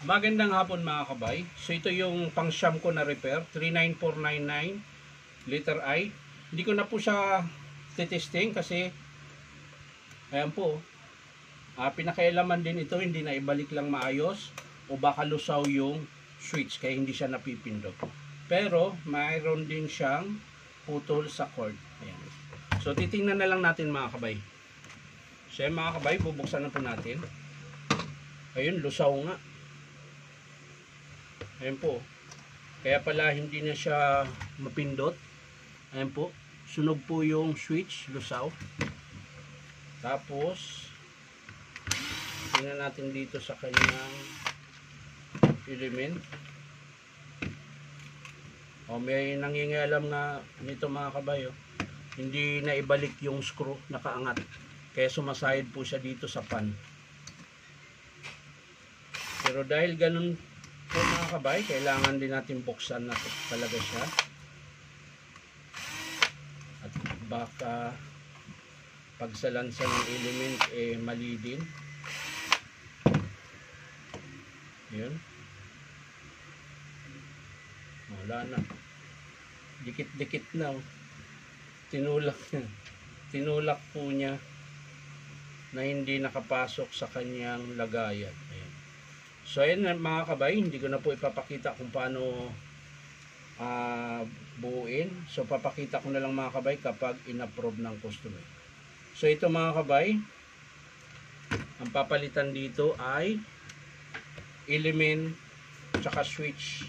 Magandang hapon mga kabay. So ito yung pang Shamco na repair, 39499 letter I. Hindi ko na po siya titesting kasi ayan po. Pinakailaman din ito, hindi na ibalik lang maayos o baka lusaw yung switch kaya hindi siya napipindot. Pero mayroon din siyang putol sa cord. Ayan. So titingnan na lang natin mga kabay. So mga kabay, bubuksan na po natin. Ayun, lusaw nga. Ayan po. Kaya pala hindi na siya mapindot. Ayan po. Sunog po yung switch, lusaw. Tapos, tingnan natin dito sa kanyang element. May nangingialam nga nito mga kabayo. Hindi na ibalik yung screw, nakaangat. Kaya sumasayad po siya dito sa pan. Pero dahil ganun po mga kabay, kailangan din natin buksan na talaga siya. At baka pagsalansan ng element mali din. Yun. Wala na. Dikit-dikit na. Tinulak niya. Tinulak po niya na hindi nakapasok sa kanyang lagayan. Ayan. So ayan mga kabay, hindi ko na po ipapakita kung paano buuin. So papakita ko na lang mga kabay kapag in-approve ng customer. So ito mga kabay, ang papalitan dito ay element tsaka switch.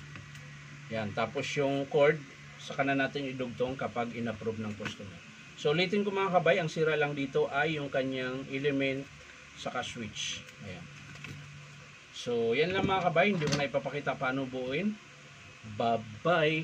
Yan, tapos yung cord saka na natin idugtong kapag in-approve ng customer. So ulitin ko mga kabay, ang sira lang dito ay yung kanyang element saka switch. Ayan. So yan lang mga kabay, hindi ko na ipapakita paano buuin. Bye bye.